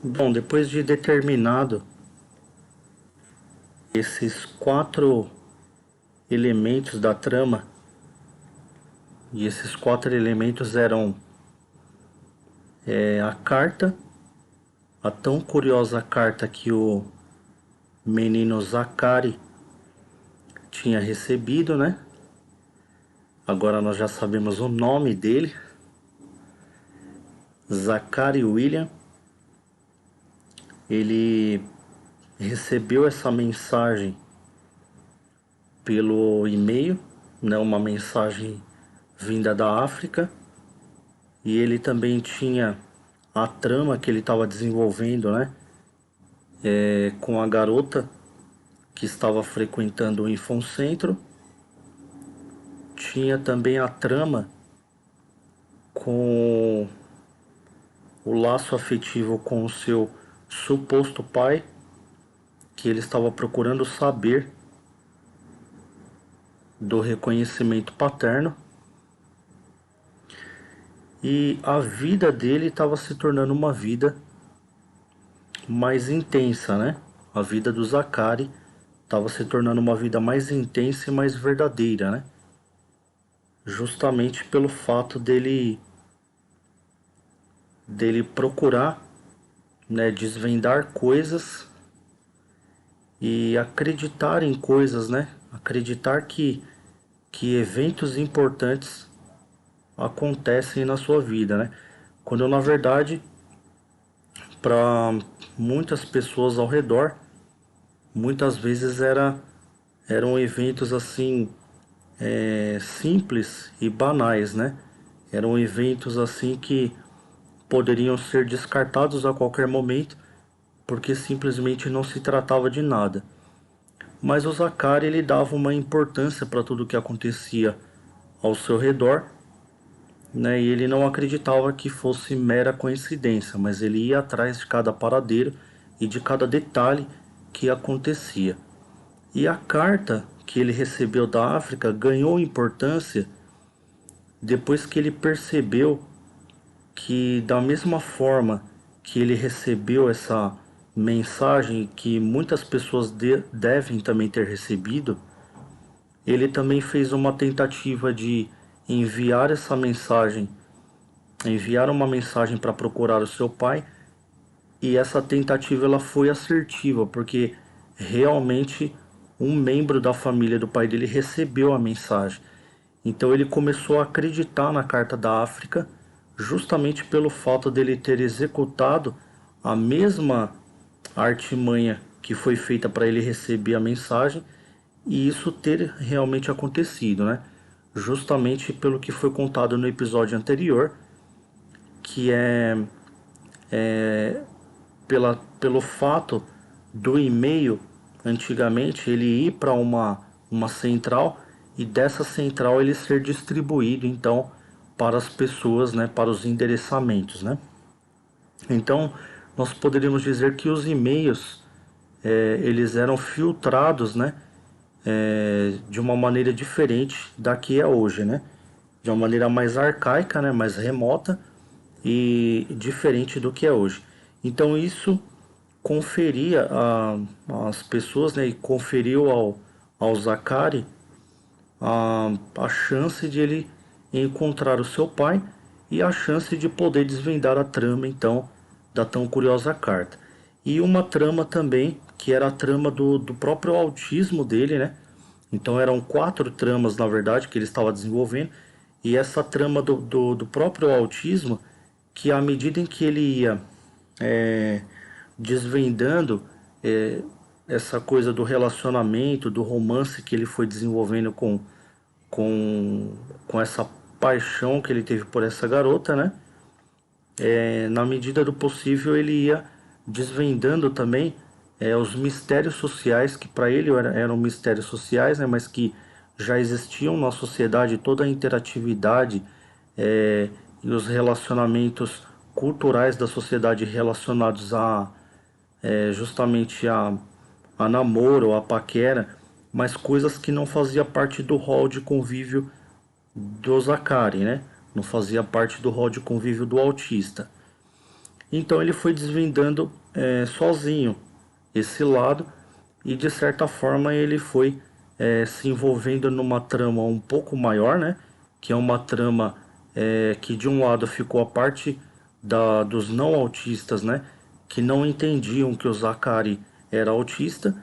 Bom, depois de determinado esses quatro elementos da trama, e esses quatro elementos eram a carta, a tão curiosa carta que o menino Zachary tinha recebido, né? Agora nós já sabemos o nome dele, Zachary William. Ele recebeu essa mensagem pelo e-mail, né? Uma mensagem vinda da África. E ele também tinha a trama que ele estava desenvolvendo, né? Com a garota que estava frequentando o Infoncentro. Tinha também a trama com o laço afetivo com o seu suposto pai, que ele estava procurando saber do reconhecimento paterno. E a vida dele estava se tornando uma vida mais intensa, né? A vida do Zachary estava se tornando uma vida mais intensa e mais verdadeira, né? Justamente pelo fato dele procurar, né, desvendar coisas e acreditar em coisas, né? Acreditar que eventos importantes acontecem na sua vida, né? Quando na verdade, para muitas pessoas ao redor, muitas vezes eram eventos assim, simples e banais, né? Eram eventos assim que poderiam ser descartados a qualquer momento, porque simplesmente não se tratava de nada. Mas o Zachary ele dava uma importância para tudo que acontecia ao seu redor, né? E ele não acreditava que fosse mera coincidência, mas ele ia atrás de cada paradeiro e de cada detalhe que acontecia. E a carta que ele recebeu da África ganhou importância depois que ele percebeu que, da mesma forma que ele recebeu essa mensagem que muitas pessoas devem também ter recebido, ele também fez uma tentativa de enviar essa mensagem, enviar uma mensagem para procurar o seu pai, e essa tentativa ela foi assertiva, porque realmente um membro da família do pai dele recebeu a mensagem. Então ele começou a acreditar na Carta da África, justamente pelo fato dele ter executado a mesma artimanha que foi feita para ele receber a mensagem, e isso ter realmente acontecido, né? Justamente pelo que foi contado no episódio anterior, que pelo fato do e-mail antigamente ele ir para uma central, e dessa central ele ser distribuído então para as pessoas, né, para os endereçamentos, né? Então nós poderíamos dizer que os e-mails eles eram filtrados, né, de uma maneira diferente da que é hoje, né? De uma maneira mais arcaica, né, mais remota e diferente do que é hoje. Então isso conferia às pessoas, né, e conferiu ao Zachary a chance de ele encontrar o seu pai e a chance de poder desvendar a trama então da tão curiosa carta. E uma trama também que era a trama do próprio autismo dele, né? Então eram quatro tramas na verdade que ele estava desenvolvendo, e essa trama do próprio autismo, que à medida em que ele ia desvendando é, essa coisa do relacionamento, do romance que ele foi desenvolvendo com, com essa paixão que ele teve por essa garota, né? Na medida do possível ele ia desvendando também os mistérios sociais que para ele eram mistérios sociais, né? Mas que já existiam na sociedade, toda a interatividade e os relacionamentos culturais da sociedade relacionados justamente a namoro, a paquera, mas coisas que não fazia parte do rol de convívio do Zachary, né? Não fazia parte do rol de convívio do autista. Então ele foi desvendando sozinho esse lado e de certa forma ele foi se envolvendo numa trama um pouco maior, né? Que é uma trama que de um lado ficou a parte dos não autistas, né? Que não entendiam que o Zachary era autista,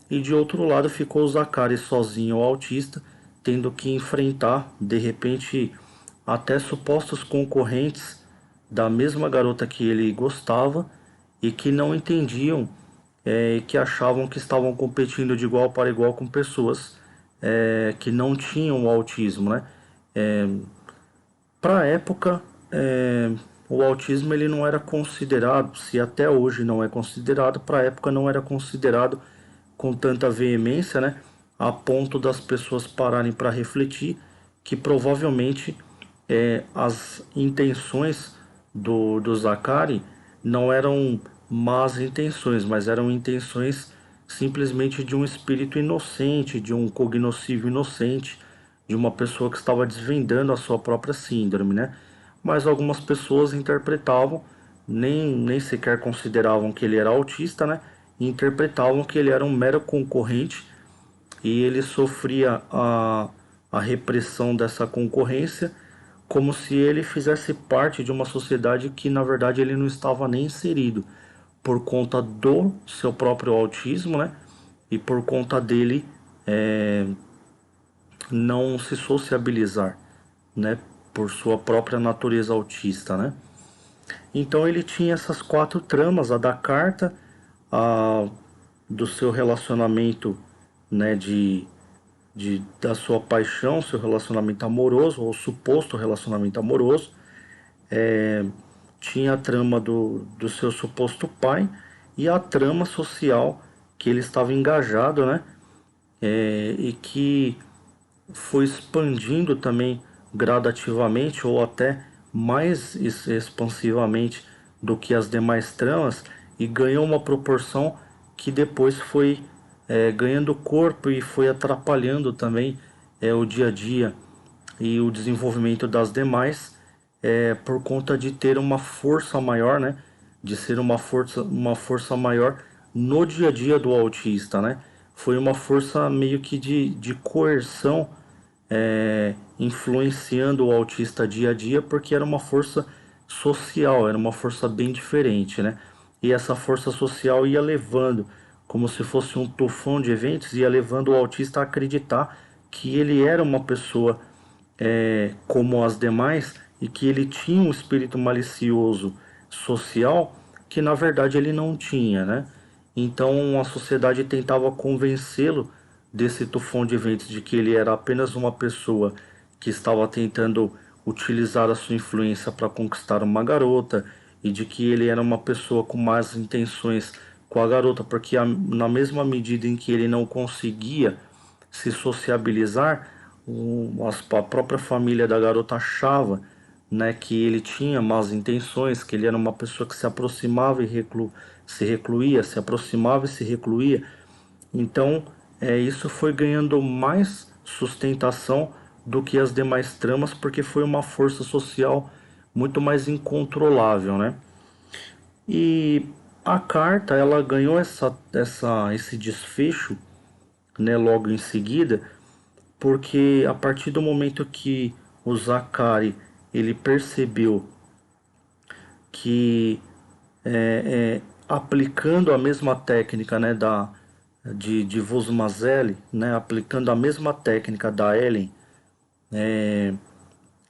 e de outro lado ficou o Zachary sozinho, autista, tendo que enfrentar de repente até supostos concorrentes da mesma garota que ele gostava e que não entendiam e que achavam que estavam competindo de igual para igual com pessoas que não tinham o autismo, né? Para a época, o autismo ele não era considerado, se até hoje não é considerado, para a época não era considerado com tanta veemência, né? A ponto das pessoas pararem para refletir que provavelmente as intenções do Zachary não eram más intenções, mas eram intenções simplesmente de um espírito inocente, de um cognoscível inocente, de uma pessoa que estava desvendando a sua própria síndrome, né? Mas algumas pessoas interpretavam, nem sequer consideravam que ele era autista, né? E interpretavam que ele era um mero concorrente e ele sofria a repressão dessa concorrência como se ele fizesse parte de uma sociedade que na verdade ele não estava nem inserido por conta do seu próprio autismo, né? E por conta dele não se sociabilizar, né? Por sua própria natureza autista, né? Então ele tinha essas quatro tramas: a da carta, a do seu relacionamento, né? Da sua paixão, seu relacionamento amoroso, ou suposto relacionamento amoroso. Tinha a trama do seu suposto pai e a trama social que ele estava engajado, né? E que foi expandindo também gradativamente ou até mais expansivamente do que as demais tramas e ganhou uma proporção que depois foi ganhando corpo e foi atrapalhando também o dia a dia e o desenvolvimento das demais por conta de ter uma força maior, né? De ser uma força maior no dia a dia do autista, né? Foi uma força meio que de coerção influenciando o autista dia a dia, porque era uma força social, era uma força bem diferente, né? E essa força social ia levando, como se fosse um tufão de eventos, ia levando o autista a acreditar que ele era uma pessoa como as demais e que ele tinha um espírito malicioso social que na verdade ele não tinha, né? Então a sociedade tentava convencê-lo desse tufão de eventos de que ele era apenas uma pessoa que estava tentando utilizar a sua influência para conquistar uma garota e de que ele era uma pessoa com más intenções com a garota, porque na mesma medida em que ele não conseguia se sociabilizar, a própria família da garota achava, né, que ele tinha más intenções, que ele era uma pessoa que se aproximava e se recluía, se aproximava e se recluía. Então, isso foi ganhando mais sustentação do que as demais tramas, porque foi uma força social muito mais incontrolável, né? E a carta, ela ganhou esse desfecho, né, logo em seguida, porque a partir do momento que o Zachary ele percebeu que aplicando a mesma técnica, né, de Vosmazelli, né, aplicando a mesma técnica da Ellen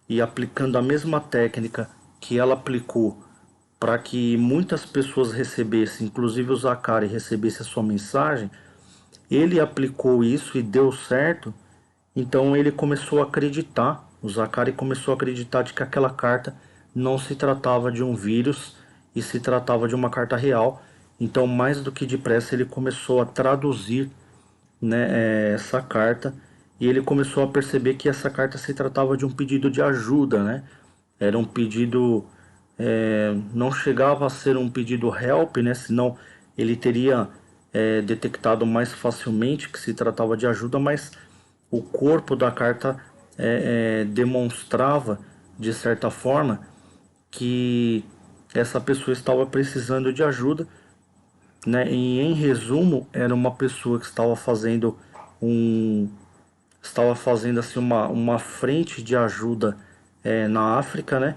e aplicando a mesma técnica que ela aplicou para que muitas pessoas recebessem, inclusive o Zachary recebesse a sua mensagem, ele aplicou isso e deu certo. Então ele começou a acreditar, o Zachary começou a acreditar de que aquela carta não se tratava de um vírus e se tratava de uma carta real. Então, mais do que depressa, ele começou a traduzir, né, essa carta e ele começou a perceber que essa carta se tratava de um pedido de ajuda, né? Era um pedido, não chegava a ser um pedido help, né? Senão ele teria detectado mais facilmente que se tratava de ajuda, mas o corpo da carta demonstrava, de certa forma, que essa pessoa estava precisando de ajuda, né? E em resumo, era uma pessoa que um estava fazendo assim uma frente de ajuda na África, né?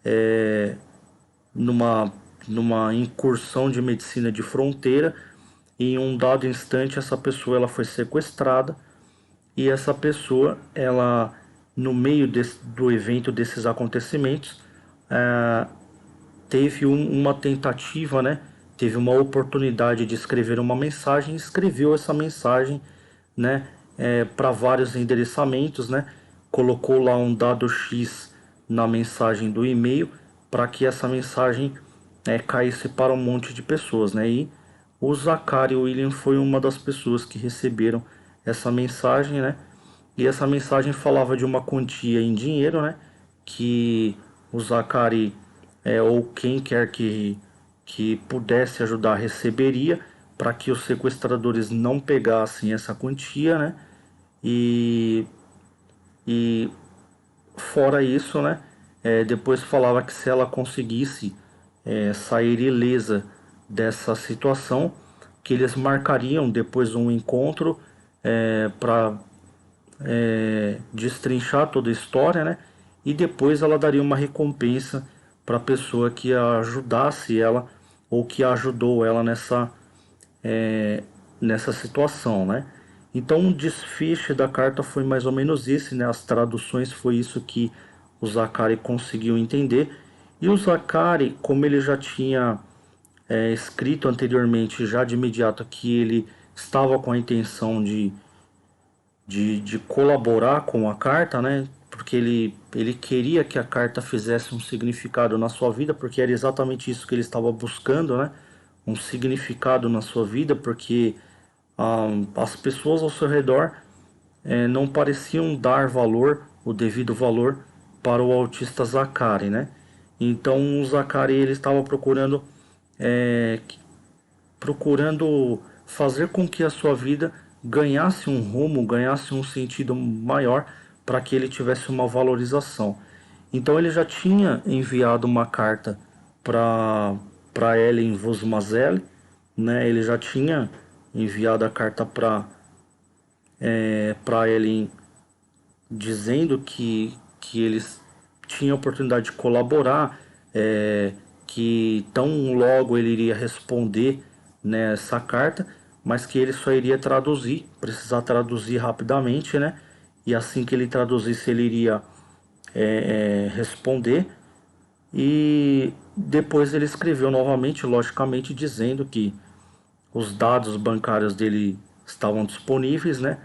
É, numa numa incursão de medicina de fronteira. E em um dado instante, essa pessoa ela foi sequestrada, e essa pessoa, ela, no meio do evento, desses acontecimentos, eh, teve uma tentativa, né? Teve uma oportunidade de escrever uma mensagem, escreveu essa mensagem, né? Para vários endereçamentos, né? Colocou lá um dado X na mensagem do e-mail para que essa mensagem caísse para um monte de pessoas, né? E o Zachary William foi uma das pessoas que receberam essa mensagem, né? E essa mensagem falava de uma quantia em dinheiro, né? Que o Zachary ou quem quer que pudesse ajudar receberia, para que os sequestradores não pegassem essa quantia, né? E, e fora isso, né? Depois falava que se ela conseguisse sair ilesa dessa situação, que eles marcariam depois um encontro para destrinchar toda a história, né? E depois ela daria uma recompensa para a pessoa que a ajudasse ela ou que ajudou ela nessa situação, né? Então o desfecho da carta foi mais ou menos esse, né? As traduções foi isso que o Zachary conseguiu entender. E o Zachary, como ele já tinha escrito anteriormente, já de imediato, que ele estava com a intenção de colaborar com a carta, né? Porque ele queria que a carta fizesse um significado na sua vida, porque era exatamente isso que ele estava buscando, né? Um significado na sua vida, porque as pessoas ao seu redor não pareciam dar valor, o devido valor, para o autista Zachary, né? Então o Zachary ele estava é, procurando fazer com que a sua vida ganhasse um rumo, ganhasse um sentido maior, para que ele tivesse uma valorização. Então ele já tinha enviado uma carta para Ellen Vosmazel, né? Ele já tinha enviado a carta para Ellen dizendo que eles tinham a oportunidade de colaborar, que tão logo ele iria responder nessa carta, mas que ele só iria traduzir, precisar traduzir rapidamente, né? E assim que ele traduzisse, ele iria responder. E depois ele escreveu novamente, logicamente, dizendo que os dados bancários dele estavam disponíveis, né?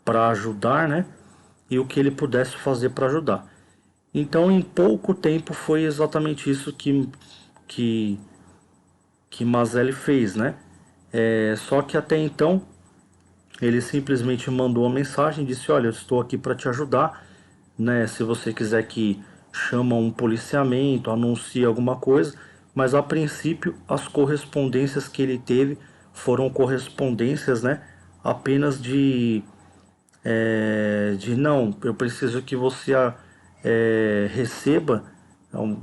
Para ajudar, né? E o que ele pudesse fazer para ajudar. Então, em pouco tempo, foi exatamente isso que, que Mazelli fez, né? Só que até então, ele simplesmente mandou uma mensagem, disse: olha, eu estou aqui para te ajudar, né? Se você quiser que chama um policiamento, anuncie alguma coisa, mas a princípio as correspondências que ele teve foram correspondências, né? Apenas de não, eu preciso que você receba um,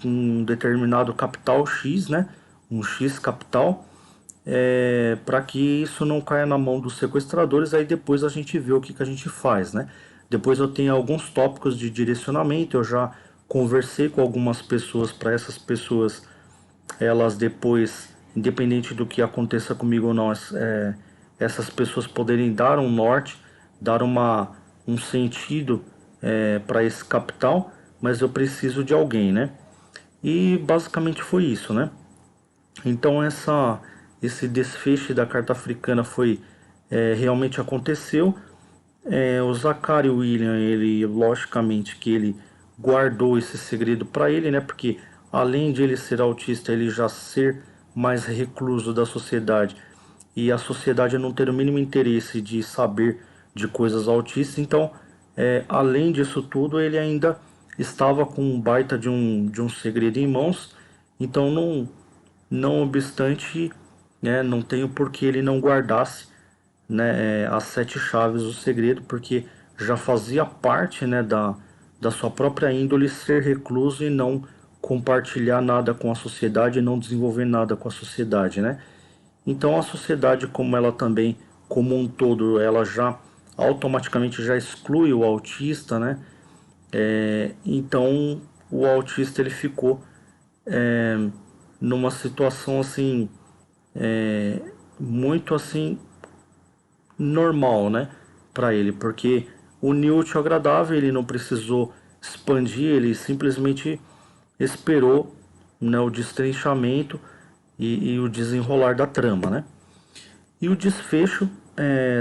um determinado capital X, né? Um X capital, para que isso não caia na mão dos sequestradores. Aí depois a gente vê o que a gente faz, né? Depois eu tenho alguns tópicos de direcionamento, eu já conversei com algumas pessoas, para essas pessoas, elas depois, independente do que aconteça comigo ou não, essas pessoas poderem dar um norte, dar um sentido para esse capital, mas eu preciso de alguém, né? E basicamente foi isso, né? Então esse desfecho da carta africana foi realmente aconteceu. O Zachary William, ele logicamente que ele guardou esse segredo para ele, né? Porque além de ele ser autista, ele já ser mais recluso da sociedade, e a sociedade não ter o mínimo interesse de saber de coisas autistas. Então, além disso tudo, ele ainda estava com um baita de um segredo em mãos. Então, não obstante, né, não tenho por que ele não guardasse, né, as sete chaves do segredo, porque já fazia parte, né, da sua própria índole ser recluso e não compartilhar nada com a sociedade, não desenvolver nada com a sociedade, né? Então a sociedade, como ela também, como um todo, ela já automaticamente já exclui o autista, né? Então o autista ele ficou numa situação assim muito assim normal, né, para ele, porque uniu o útil ao agradável, ele não precisou expandir, ele simplesmente esperou, né, o destrinchamento e o desenrolar da trama, né? E o desfecho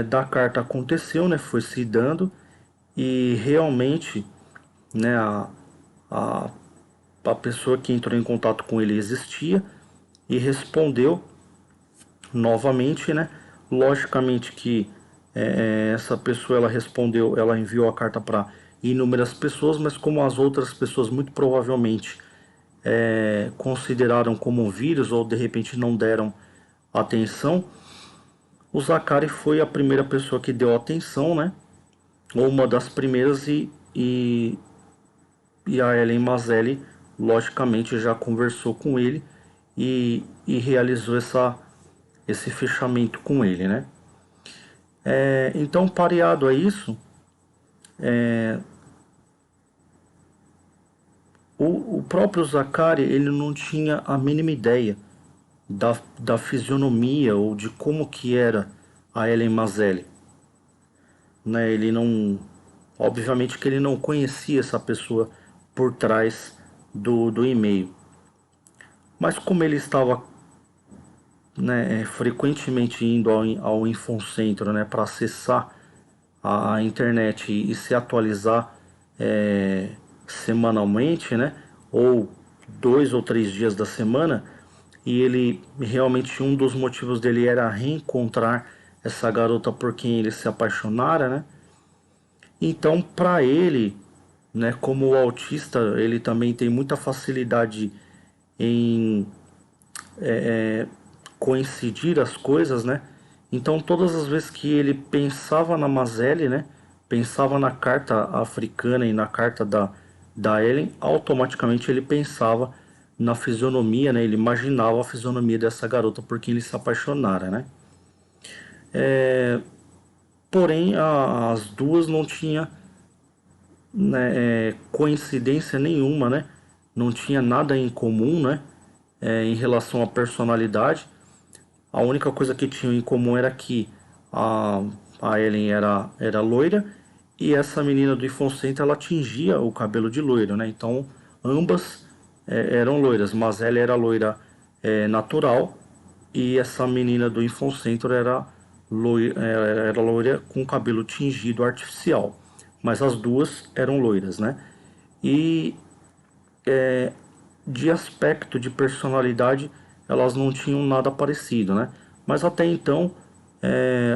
da carta aconteceu, né, foi se dando e realmente, né, a, a pessoa que entrou em contato com ele existia e respondeu novamente, né? Logicamente que essa pessoa ela respondeu, ela enviou a carta para inúmeras pessoas, mas como as outras pessoas muito provavelmente consideraram como um vírus ou de repente não deram atenção, o Zakari foi a primeira pessoa que deu atenção, né? Ou uma das primeiras e a Ellen Mazelli logicamente já conversou com ele e realizou esse fechamento com ele, né? Então, pareado a isso, o próprio Zakari ele não tinha a mínima ideia da fisionomia ou de como que era a Ellen Mazelli, né? Ele não, obviamente que ele não conhecia essa pessoa por trás do e-mail, mas como ele estava, né, frequentemente indo ao Infocentro, né, para acessar a internet e se atualizar semanalmente, né, ou 2 ou 3 dias da semana, e ele realmente um dos motivos dele era reencontrar essa garota por quem ele se apaixonara, né? Então, para ele, né, como o autista, ele também tem muita facilidade em coincidir as coisas, né? Então, todas as vezes que ele pensava na Mazelli, né, pensava na carta africana e na carta da Ellen, automaticamente ele pensava na fisionomia, né? Ele imaginava a fisionomia dessa garota por quem ele se apaixonara, né? Porém, as duas não tinha, né, coincidência nenhuma, né? Não tinha nada em comum, né? Em relação à personalidade. A única coisa que tinham em comum era que a Ellen era loira e essa menina do Infocentro ela tingia o cabelo de loiro, né? Então ambas eram loiras, mas ela era loira natural e essa menina do Infocentro era loira com cabelo tingido artificial, mas as duas eram loiras, né? E de aspecto, de personalidade, elas não tinham nada parecido, né? Mas até então,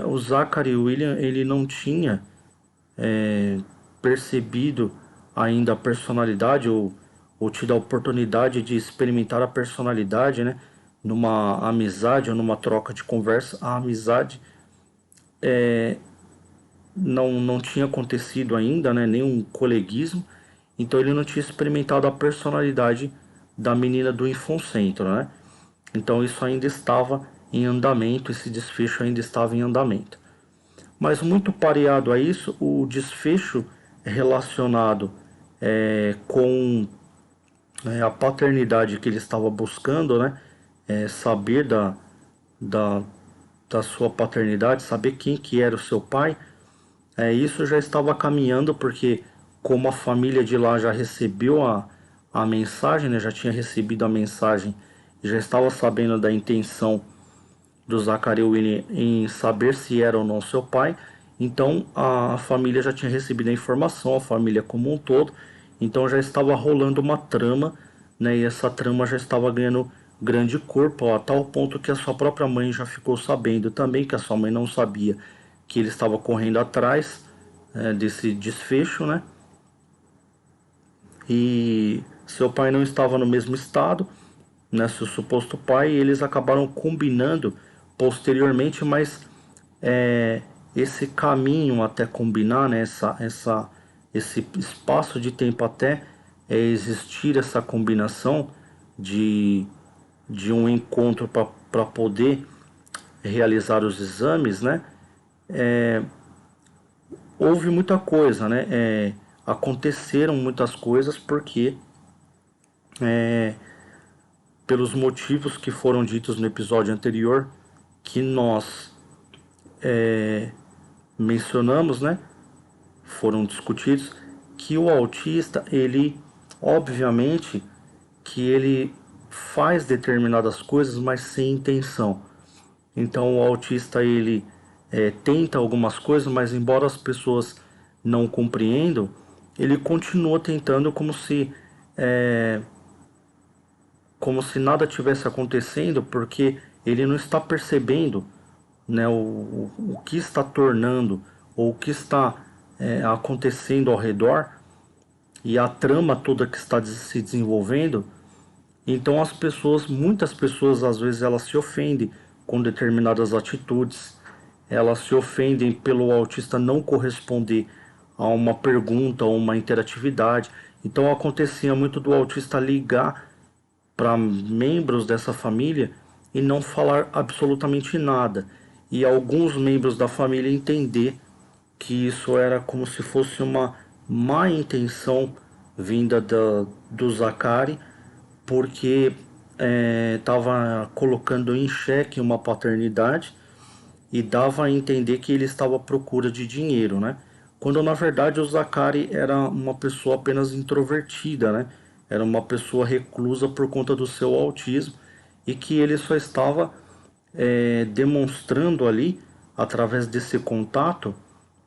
o Zachary William, ele não tinha percebido ainda a personalidade ou tido a oportunidade de experimentar a personalidade, né? Numa amizade ou numa troca de conversa, a amizade não tinha acontecido ainda, né? Nenhum coleguismo, então ele não tinha experimentado a personalidade da menina do Infocentro, né? Então isso ainda estava em andamento, esse desfecho ainda estava em andamento. Mas muito pareado a isso, o desfecho relacionado com a paternidade que ele estava buscando, né? Saber da, da sua paternidade, saber quem que era o seu pai, isso já estava caminhando porque como a família de lá já recebeu a mensagem, né? Já tinha recebido a mensagem, já estava sabendo da intenção do Zachary William em saber se era ou não seu pai. Então a família já tinha recebido a informação, a família como um todo. Então já estava rolando uma trama, né? E essa trama já estava ganhando grande corpo, a tal ponto que a sua própria mãe já ficou sabendo também, que a sua mãe não sabia que ele estava correndo atrás desse desfecho, né? E seu pai não estava no mesmo estado, né, seu suposto pai, e eles acabaram combinando posteriormente, mas esse caminho até combinar, né, esse espaço de tempo até existir essa combinação de, de um encontro para poder realizar os exames, né? Houve muita coisa, né? Aconteceram muitas coisas porque, pelos motivos que foram ditos no episódio anterior, que nós mencionamos, né? Foram discutidos que o autista, ele, obviamente, que ele faz determinadas coisas, mas sem intenção. Então o autista ele tenta algumas coisas, mas embora as pessoas não compreendam, ele continua tentando como se nada tivesse acontecendo, porque ele não está percebendo, né, o que está tornando ou o que está acontecendo ao redor e a trama toda que está se desenvolvendo. Então as pessoas, muitas pessoas às vezes elas se ofendem com determinadas atitudes, elas se ofendem pelo autista não corresponder a uma pergunta ou uma interatividade. Então acontecia muito do autista ligar para membros dessa família e não falar absolutamente nada. E alguns membros da família entender que isso era como se fosse uma má intenção vinda do Zacari, porque estava colocando em xeque uma paternidade e dava a entender que ele estava à procura de dinheiro, né? Quando na verdade o Zacari era uma pessoa apenas introvertida, né? Era uma pessoa reclusa por conta do seu autismo e que ele só estava demonstrando ali, através desse contato,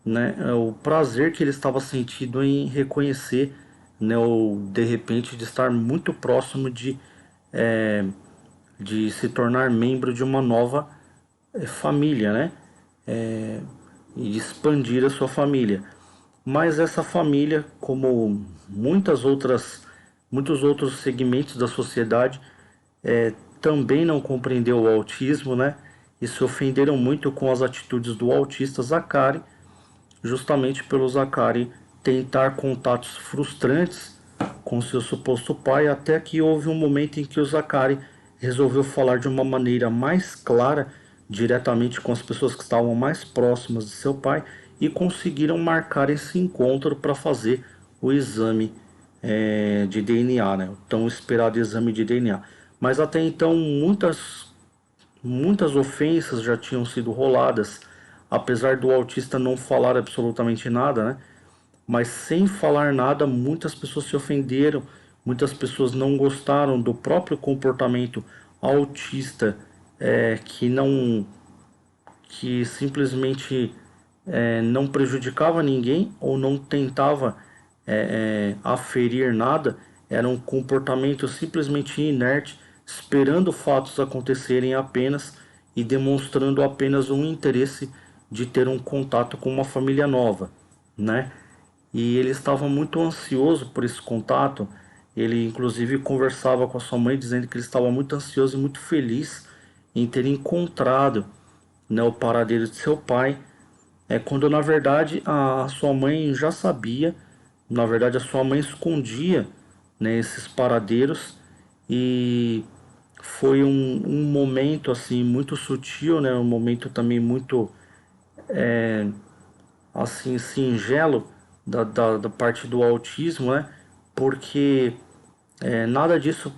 né, o prazer que ele estava sentindo em reconhecer, né, ou de repente de estar muito próximo de se tornar membro de uma nova família, né? E expandir a sua família. Mas essa família, como muitos outros segmentos da sociedade, também não compreendeu o autismo, né? E se ofenderam muito com as atitudes do autista Zacari, justamente pelo Zacari tentar contatos frustrantes com seu suposto pai, até que houve um momento em que o Zacari resolveu falar de uma maneira mais clara, diretamente com as pessoas que estavam mais próximas de seu pai, e conseguiram marcar esse encontro para fazer o exame de DNA, né? O tão esperado exame de DNA. Mas até então muitas ofensas já tinham sido roladas, apesar do autista não falar absolutamente nada, né? Mas sem falar nada, muitas pessoas se ofenderam, muitas pessoas não gostaram do próprio comportamento autista, que simplesmente não prejudicava ninguém ou não tentava aferir nada, era um comportamento simplesmente inerte, esperando fatos acontecerem apenas e demonstrando apenas um interesse de ter um contato com uma família nova, né? E ele estava muito ansioso por esse contato. Ele inclusive conversava com a sua mãe dizendo que ele estava muito ansioso e muito feliz em ter encontrado, né, o paradeiro de seu pai, quando na verdade a sua mãe já sabia. Na verdade a sua mãe escondia, né, esses paradeiros, e foi um momento assim muito sutil, né, um momento também muito assim singelo da parte do autismo, né, porque nada disso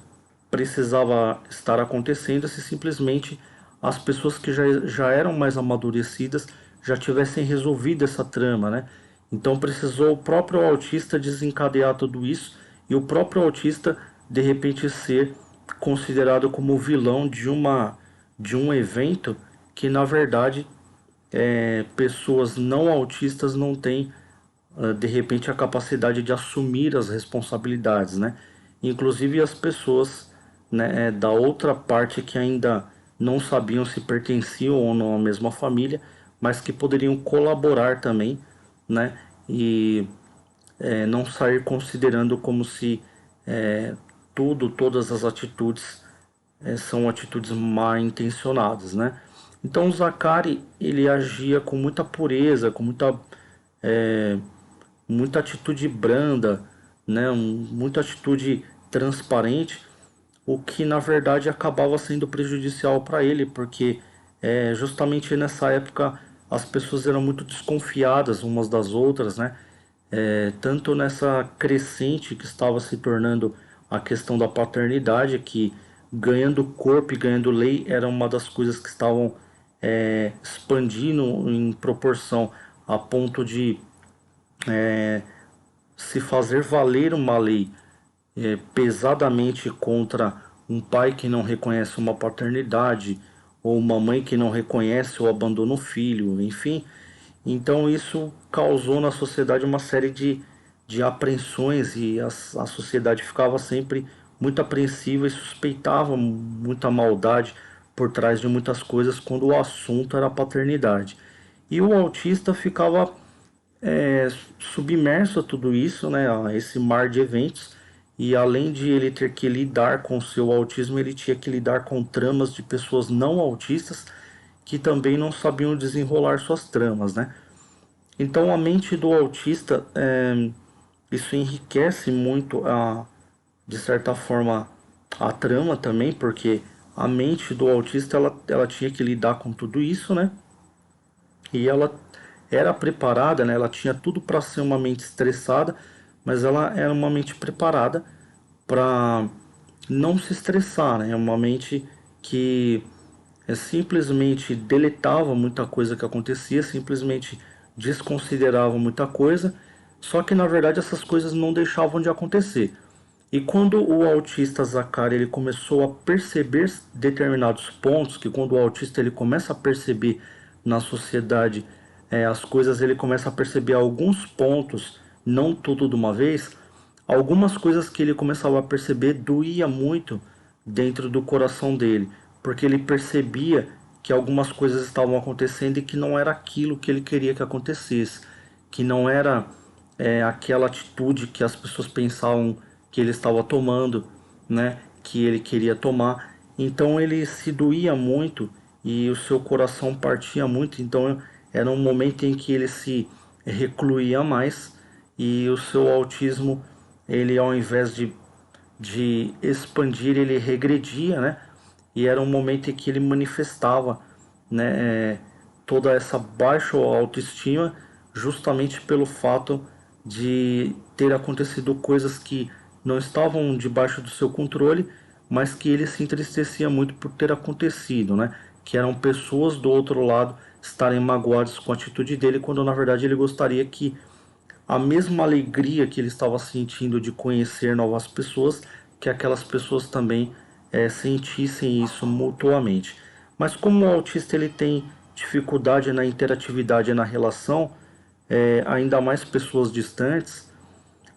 precisava estar acontecendo se simplesmente as pessoas que já eram mais amadurecidas já tivessem resolvido essa trama, né? Então precisou o próprio autista desencadear tudo isso e o próprio autista de repente ser considerado como vilão de um evento que na verdade pessoas não autistas não têm de repente a capacidade de assumir as responsabilidades, né? Inclusive as pessoas, né, da outra parte que ainda não sabiam se pertenciam ou não à mesma família, mas que poderiam colaborar também, né? E não sair considerando como se todas as atitudes são atitudes mal intencionadas, né? Então o Zacari ele agia com muita pureza, com muita atitude branda, né, muita atitude transparente, o que na verdade acabava sendo prejudicial para ele, porque justamente nessa época as pessoas eram muito desconfiadas umas das outras, né? Tanto nessa crescente que estava se tornando a questão da paternidade, que ganhando corpo e ganhando lei era uma das coisas que estavam expandindo em proporção a ponto de se fazer valer uma lei pesadamente contra um pai que não reconhece uma paternidade, ou uma mãe que não reconhece ou abandona o filho, enfim. Então isso causou na sociedade uma série de apreensões e a sociedade ficava sempre muito apreensiva e suspeitava muita maldade por trás de muitas coisas quando o assunto era a paternidade. E o autista ficava é, submerso a tudo isso, né, a esse mar de eventos, e além de ele ter que lidar com o seu autismo, ele tinha que lidar com tramas de pessoas não autistas que também não sabiam desenrolar suas tramas, né? Então a mente do autista, isso enriquece muito de certa forma, a trama também, porque a mente do autista ela tinha que lidar com tudo isso, né? E ela era preparada, né? Ela tinha tudo para ser uma mente estressada, mas ela era uma mente preparada para não se estressar, né? É uma mente que simplesmente deletava muita coisa que acontecia, simplesmente desconsiderava muita coisa, só que na verdade essas coisas não deixavam de acontecer. E quando o autista Zachary ele começou a perceber determinados pontos, que quando o autista ele começa a perceber na sociedade as coisas, ele começa a perceber alguns pontos, não tudo de uma vez, algumas coisas que ele começava a perceber doía muito dentro do coração dele, porque ele percebia que algumas coisas estavam acontecendo e que não era aquilo que ele queria que acontecesse, que não era aquela atitude que as pessoas pensavam que ele estava tomando, né, que ele queria tomar. Então ele se doía muito e o seu coração partia muito. Então era um momento em que ele se recluía mais e o seu autismo, ele ao invés de expandir, ele regredia, né? E era um momento em que ele manifestava, né, toda essa baixa autoestima justamente pelo fato de ter acontecido coisas que não estavam debaixo do seu controle, mas que ele se entristecia muito por ter acontecido, né? Que eram pessoas do outro lado estarem magoadas com a atitude dele, quando na verdade ele gostaria que a mesma alegria que ele estava sentindo de conhecer novas pessoas, que aquelas pessoas também sentissem isso mutuamente. Mas como o autista ele tem dificuldade na interatividade e na relação, ainda mais pessoas distantes,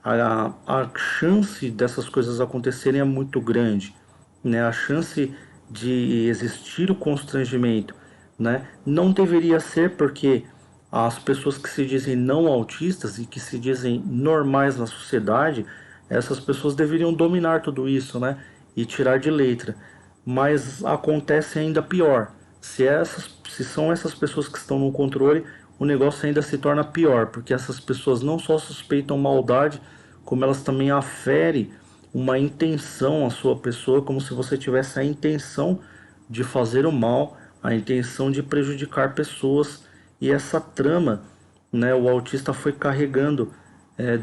a chance dessas coisas acontecerem é muito grande, né? A chance de existir o constrangimento, né? Não deveria ser, porque as pessoas que se dizem não autistas e que se dizem normais na sociedade, essas pessoas deveriam dominar tudo isso, né? E tirar de letra. Mas acontece ainda pior. Se são essas pessoas que estão no controle, o negócio ainda se torna pior, porque essas pessoas não só suspeitam maldade, como elas também aferem uma intenção à sua pessoa, como se você tivesse a intenção de fazer o mal, a intenção de prejudicar pessoas. E essa trama, né, o autista foi carregando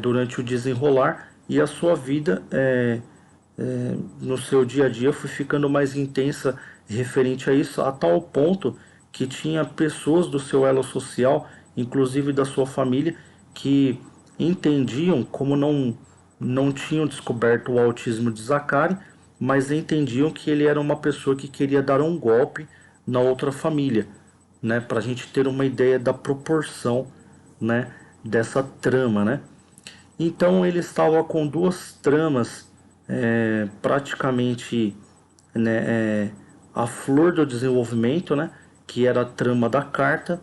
durante o desenrolar, e a sua vida no seu dia a dia foi ficando mais intensa referente a isso, a tal ponto que tinha pessoas do seu elo social, inclusive da sua família, que entendiam, como não tinham descoberto o autismo de Zachary, mas entendiam que ele era uma pessoa que queria dar um golpe na outra família, né, para a gente ter uma ideia da proporção, né, dessa trama, né? Então ele estava com duas tramas praticamente, né, a flor do desenvolvimento, né, que era a trama da carta,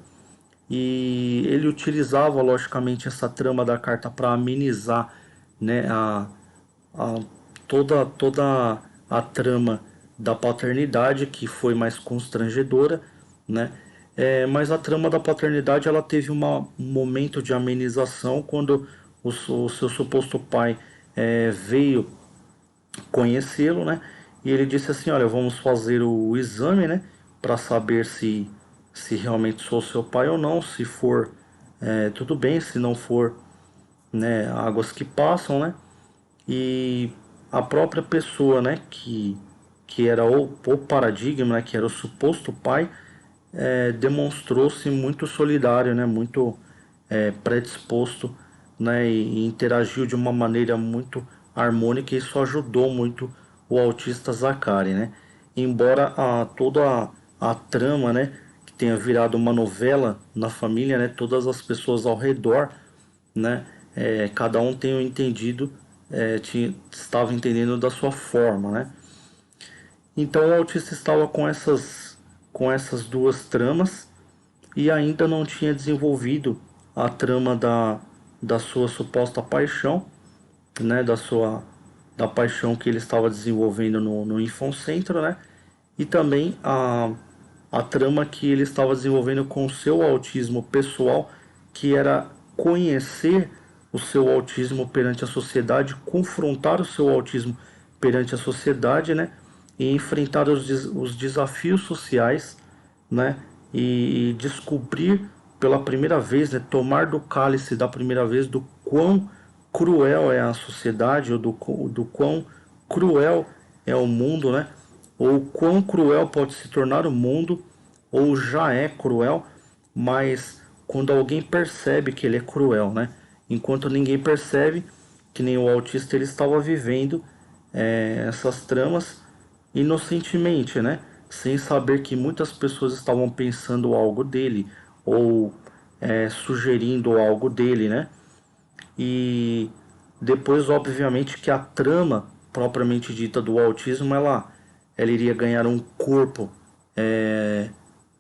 e ele utilizava logicamente essa trama da carta para amenizar, né, a, toda a trama da paternidade, que foi mais constrangedora, né? Mas a trama da paternidade ela teve um momento de amenização quando o seu suposto pai veio conhecê-lo, né? E ele disse assim, olha, vamos fazer o exame, né? Para saber se realmente sou seu pai ou não. Se for, tudo bem. Se não for, né? Águas que passam, né? E a própria pessoa, né? Que era o paradigma, né? Que era o suposto pai, demonstrou-se muito solidário, né? Muito predisposto, né? E interagiu de uma maneira muito harmônica, e isso ajudou muito o autista Zachary, né? Embora toda a trama, né? Que tenha virado uma novela na família, né? Todas as pessoas ao redor, né? Cada um tem entendido, estava entendendo da sua forma, né? Então o autista estava com essas duas tramas e ainda não tinha desenvolvido a trama da sua suposta paixão, né, da paixão que ele estava desenvolvendo no Infoncentro, né, e também a trama que ele estava desenvolvendo com o seu autismo pessoal, que era conhecer o seu autismo perante a sociedade, confrontar o seu autismo perante a sociedade, né, e enfrentar os desafios sociais, né, e descobrir pela primeira vez, né, tomar do cálice da primeira vez do quão cruel é a sociedade, ou do quão cruel é o mundo, né, ou quão cruel pode se tornar o mundo, ou já é cruel, mas quando alguém percebe que ele é cruel, né? Enquanto ninguém percebe, que nem o autista, ele estava vivendo essas tramas inocentemente, né? Sem saber que muitas pessoas estavam pensando algo dele, ou sugerindo algo dele, né? E depois, obviamente, que a trama propriamente dita do autismo, ela iria ganhar um corpo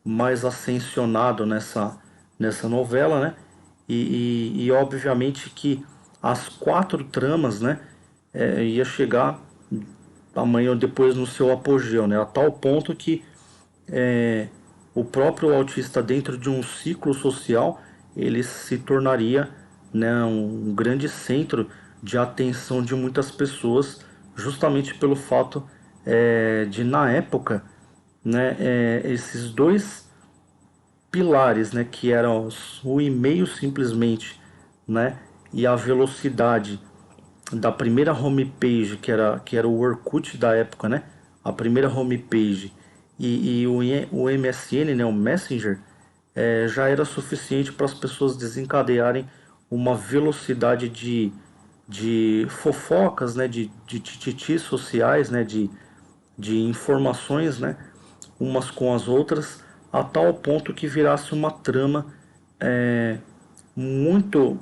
mais ascensionado nessa novela, né? E obviamente que as quatro tramas, né, ia chegar amanhã ou depois no seu apogeu, né? A tal ponto que o próprio autista, dentro de um ciclo social, ele se tornaria, né, um grande centro de atenção de muitas pessoas, justamente pelo fato de, na época, né, esses dois pilares, né, que eram o e-mail simplesmente, né, e a velocidade da primeira homepage, que era o Orkut da época, né, a primeira homepage, e o MSN, né, o Messenger, já era suficiente para as pessoas desencadearem uma velocidade de fofocas, né, de tititis sociais, né, de informações, né, umas com as outras, a tal ponto que virasse uma trama muito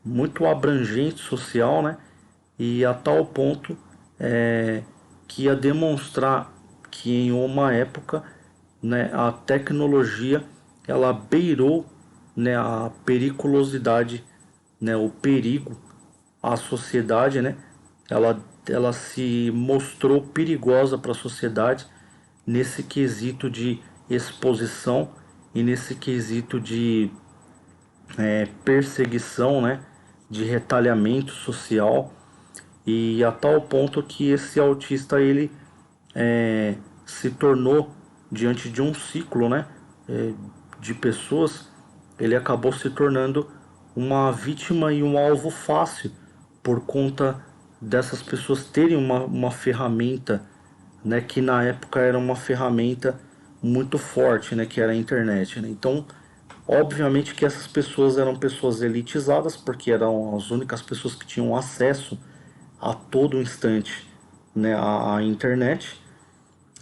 muito abrangente social, né, e a tal ponto que ia demonstrar que em uma época, né, a tecnologia ela beirou, né, a periculosidade, né, o perigo à sociedade, né, ela se mostrou perigosa para a sociedade nesse quesito de exposição e nesse quesito de perseguição, né, de retalhamento social, e a tal ponto que esse autista ele se tornou, diante de um ciclo, né, de pessoas, ele acabou se tornando uma vítima e um alvo fácil por conta dessas pessoas terem uma ferramenta, né, que na época era uma ferramenta muito forte, né, que era a internet, né? Então, obviamente que essas pessoas eram pessoas elitizadas, porque eram as únicas pessoas que tinham acesso a todo instante, né, à internet,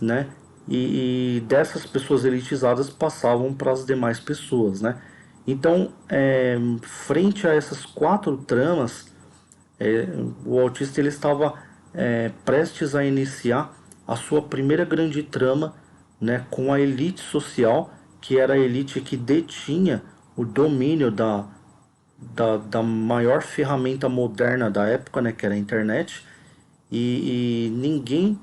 né? E dessas pessoas elitizadas passavam para as demais pessoas, né? Então, frente a essas quatro tramas, o autista ele estava prestes a iniciar a sua primeira grande trama, né, com a elite social, que era a elite que detinha o domínio da maior ferramenta moderna da época, né, que era a internet, e ninguém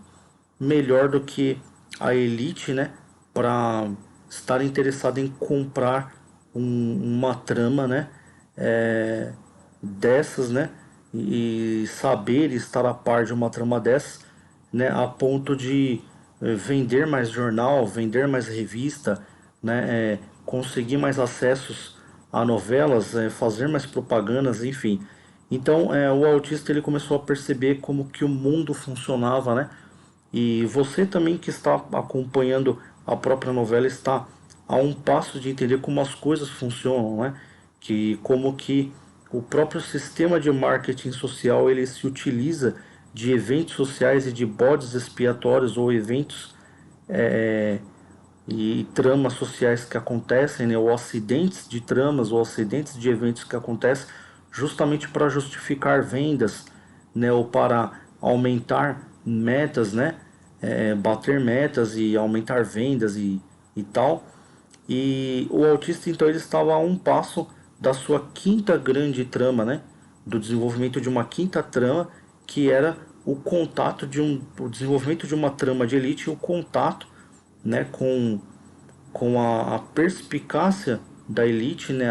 melhor do que a elite, né, para estar interessado em comprar uma trama, né, dessas, né? E saber estar a par de uma trama dessas, né? A ponto de vender mais jornal, vender mais revista, né? Conseguir mais acessos a novelas, fazer mais propagandas, enfim. Então, o autista ele começou a perceber como que o mundo funcionava, né? E você também que está acompanhando a própria novela está a um passo de entender como as coisas funcionam, né? Que como que o próprio sistema de marketing social ele se utiliza de eventos sociais e de bodes expiatórios ou eventos e tramas sociais que acontecem, né? Ou acidentes de tramas ou acidentes de eventos que acontecem justamente para justificar vendas, né? Ou para aumentar metas, né? Bater metas e aumentar vendas e tal. E o autista então ele estava a um passo da sua quinta grande trama, né? Do desenvolvimento de uma quinta trama que era o contato o desenvolvimento de uma trama de elite e o contato, né, com a perspicácia da elite, né,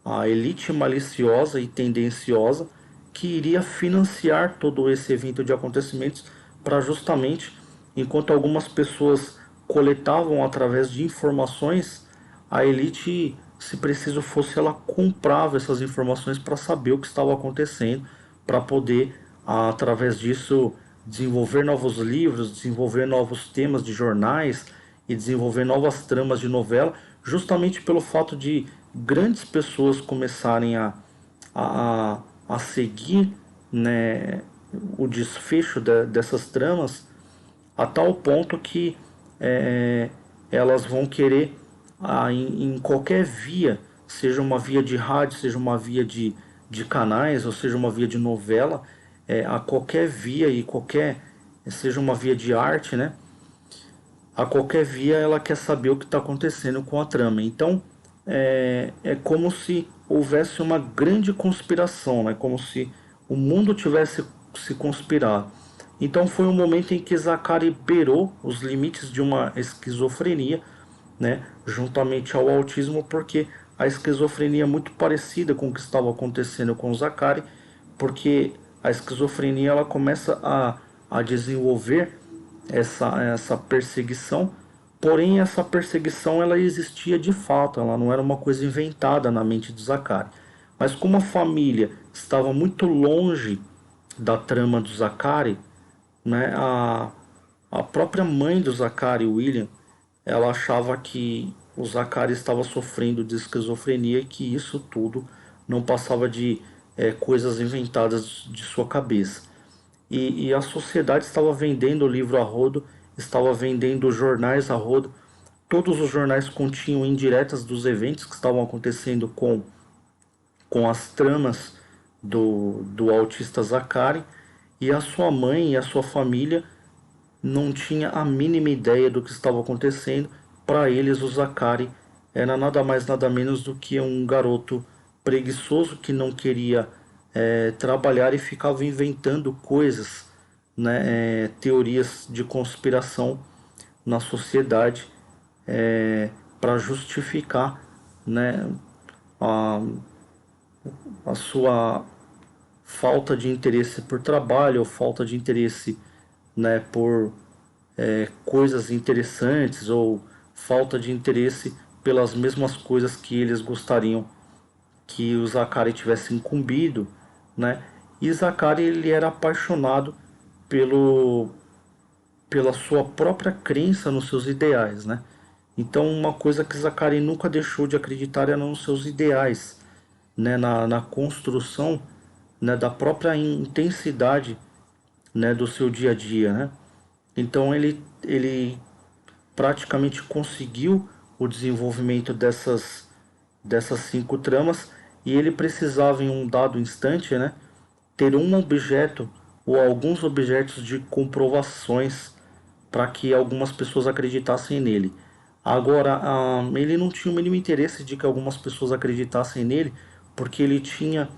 a elite maliciosa e tendenciosa que iria financiar todo esse evento de acontecimentos para justamente, enquanto algumas pessoas coletavam através de informações, a elite, se preciso fosse, ela comprava essas informações para saber o que estava acontecendo, para poder, através disso, desenvolver novos livros, desenvolver novos temas de jornais e desenvolver novas tramas de novela, justamente pelo fato de grandes pessoas começarem a, a seguir, né, o desfecho dessas tramas a tal ponto que é, elas vão querer em qualquer via, seja uma via de rádio, seja uma via de canais, ou seja uma via de novela, a qualquer via e qualquer, seja uma via de arte, né? A qualquer via ela quer saber o que está acontecendo com a trama. Então é como se houvesse uma grande conspiração, né? Como se o mundo tivesse se conspirado. Então foi um momento em que Zachary beirou os limites de uma esquizofrenia, né? Juntamente ao autismo, porque a esquizofrenia é muito parecida com o que estava acontecendo com o Zachary, porque a esquizofrenia ela começa a desenvolver essa perseguição, porém essa perseguição ela existia de fato, ela não era uma coisa inventada na mente de Zachary. Mas como a família estava muito longe da trama do Zachary, né, a própria mãe do Zachary, William, ela achava que o Zachary estava sofrendo de esquizofrenia e que isso tudo não passava de coisas inventadas de sua cabeça. E a sociedade estava vendendo o livro a rodo, estava vendendo jornais a rodo. Todos os jornais continham indiretas dos eventos que estavam acontecendo com as tramas do autista Zachary. E a sua mãe e a sua família não tinha a mínima ideia do que estava acontecendo. Para eles, o Zachary era nada mais nada menos do que um garoto preguiçoso que não queria trabalhar e ficava inventando coisas, né, teorias de conspiração na sociedade para justificar, né, a, a sua falta de interesse por trabalho ou falta de interesse, né, por coisas interessantes ou falta de interesse pelas mesmas coisas que eles gostariam que o Zachary tivesse incumbido, né? E Zachary ele era apaixonado pelo pela sua própria crença nos seus ideais, né? Então uma coisa que Zachary nunca deixou de acreditar era nos seus ideais, né? Na construção, né, da própria intensidade, né, do seu dia a dia, né? Então ele praticamente conseguiu o desenvolvimento dessas cinco tramas e ele precisava em um dado instante, né, ter um objeto ou alguns objetos de comprovações para que algumas pessoas acreditassem nele. Agora, ele não tinha o mínimo interesse de que algumas pessoas acreditassem nele, porque ele tinha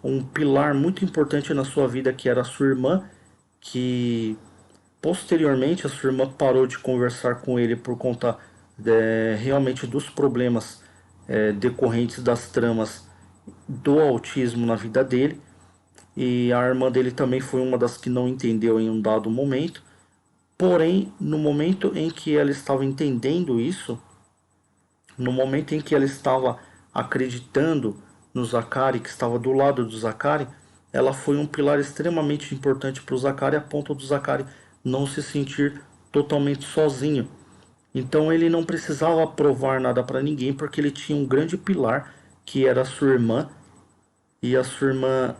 um pilar muito importante na sua vida que era a sua irmã, que posteriormente a sua irmã parou de conversar com ele por conta realmente dos problemas decorrentes das tramas do autismo na vida dele, e a irmã dele também foi uma das que não entendeu em um dado momento. Porém, no momento em que ela estava entendendo isso, no momento em que ela estava acreditando no Zakari, que estava do lado do Zakari, ela foi um pilar extremamente importante para o Zakari, a ponto do Zakari não se sentir totalmente sozinho. Então ele não precisava provar nada para ninguém, porque ele tinha um grande pilar, que era a sua irmã, e a sua irmã,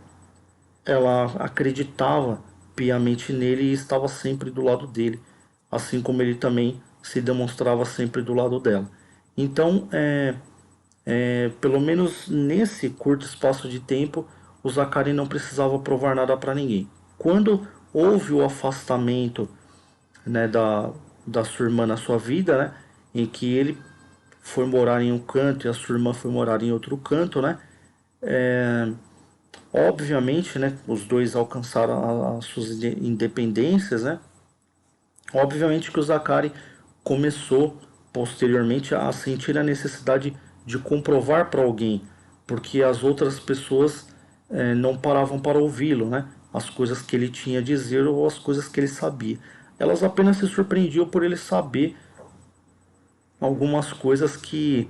ela acreditava piamente nele e estava sempre do lado dele, assim como ele também se demonstrava sempre do lado dela. Então, pelo menos nesse curto espaço de tempo, o Zakari não precisava provar nada para ninguém. Quando houve o afastamento, né, da sua irmã na sua vida, né, em que ele foi morar em um canto e a sua irmã foi morar em outro canto, né, obviamente, né, os dois alcançaram as suas independências, né. Obviamente que o Zakari começou posteriormente a sentir a necessidade de comprovar para alguém, porque as outras pessoas não paravam para ouvi-lo, né? As coisas que ele tinha a dizer ou as coisas que ele sabia. Elas apenas se surpreendiam por ele saber algumas coisas que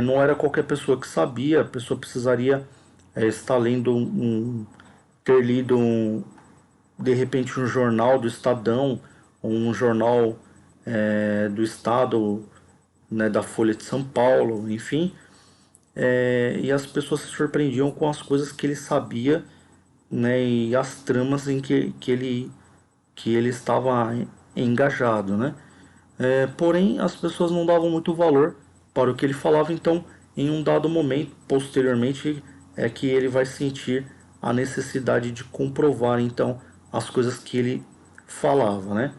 não era qualquer pessoa que sabia, a pessoa precisaria estar lendo ter lido de repente um jornal do Estadão, ou um jornal do Estado, né, da Folha de São Paulo, enfim, e as pessoas se surpreendiam com as coisas que ele sabia, né, e as tramas em que ele estava engajado, né? Porém, as pessoas não davam muito valor para o que ele falava, então, em um dado momento, posteriormente, é que ele vai sentir a necessidade de comprovar, então, as coisas que ele falava, né?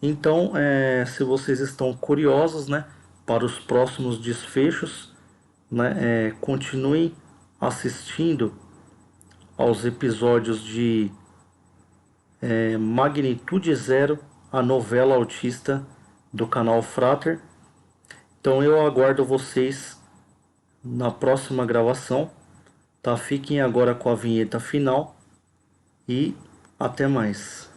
Então, se vocês estão curiosos, né, para os próximos desfechos, né, continuem assistindo aos episódios de Magnitude Zero, a novela autista do canal Frater. Então eu aguardo vocês na próxima gravação, tá? Fiquem agora com a vinheta final e até mais.